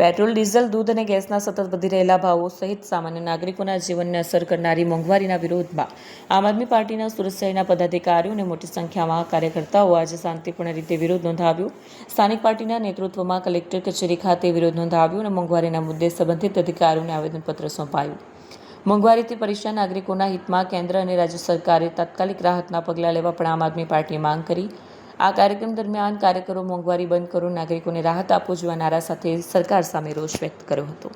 Petrol, diesel, દૂધ અને ગેસના સતત વધી રહેલા ભાવો સહિત સામાન્ય નાગરિકોના જીવનને અસર કરનારી મોંઘવારીના વિરોધમાં આમ આદમી પાર્ટીના સુરત શહેરના પદાધિકારીઓ અને મોટી સંખ્યામાં કાર્યકર્તાઓ આજે શાંતિપૂર્ણ રીતે વિરોધ નોંધાવ્યો। સ્થાનિક પાર્ટીના નેતૃત્વમાં કલેક્ટર કચેરી ખાતે વિરોધ નોંધાવ્યો અને મોંઘવારીના મુદ્દે સંબંધિત અધિકારીઓને આવેદનપત્ર સોંપાયું। મોંઘવારીથી પરેશાન નાગરિકોના હિતમાં કેન્દ્ર અને રાજ્ય સરકારે તાત્કાલિક રાહતના પગલાં લેવા પણ આમ આદમી પાર્ટીએ માંગ કરી। આ કાર્યક્રમ દરમિયાન કાર્યકરો મોંઘવારી બંધ કરો, નાગરિકોને રાહત આપો જેવા નારા સાથે સરકાર સામે રોષ વ્યક્ત કર્યો હતો।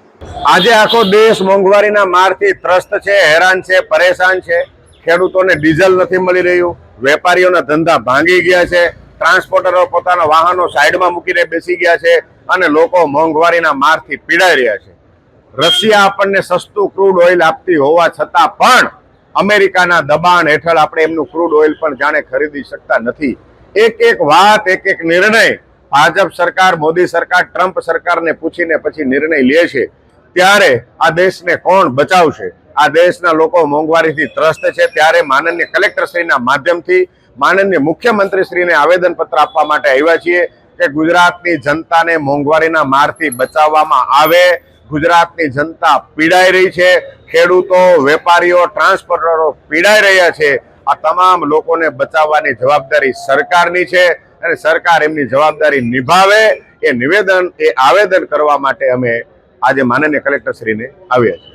આજે આખો દેશ મોંઘવારીના મારથી ત્રસ્ત છે, હેરાન છે, પરેશાન છે। ખેડૂતોને ડીઝલ નથી મળી રહ્યું, વેપારીઓના ધંધા ભાંગી ગયા છે, ટ્રાન્સપોર્ટરો પોતાના વાહનો સાઈડમાં મૂકીને બેસી ગયા છે અને લોકો મોંઘવારીના મારથી પીડાઈ રહ્યા છે। રશિયા આપણને સસ્તું ક્રૂડ ઓઇલ આપતી હોવા છતાં પણ અમેરિકાના દબાણ હેઠળ આપણે એમનું ક્રૂડ ઓઇલ પણ જાણે ખરીદી શકતા નથી। એક એક વાત, એક એક નિર્ણય ભાજપ સરકાર, મોદી સરકાર, ટ્રમ્પ સરકારને પૂછીને પછી નિર્ણય લે છે। ત્યારે આ દેશને કોણ બચાવશે? આ દેશના લોકો મોંઘવારીથી ત્રસ્ત છે। ત્યારે માનનીય કલેક્ટરશ્રીના માધ્યમથી માનનીય મુખ્યમંત્રીશ્રીને આવેદનપત્ર આપવા માટે આવ્યા છીએ કે ગુજરાતની જનતાને મોંઘવારીના મારથી બચાવવામાં આવે। ગુજરાતની જનતા પીડાઈ રહી છે, ખેડૂતો, વેપારીઓ, ટ્રાન્સપોર્ટરો પીડાઈ રહ્યા છે। આ તમામ લોકોને બચાવવાની જવાબદારી સરકારની છે અને સરકાર એમની જવાબદારી નિભાવે એ આવેદન કરવા માટે અમે આજે માનનીય કલેક્ટરશ્રીને આવ્યા છીએ।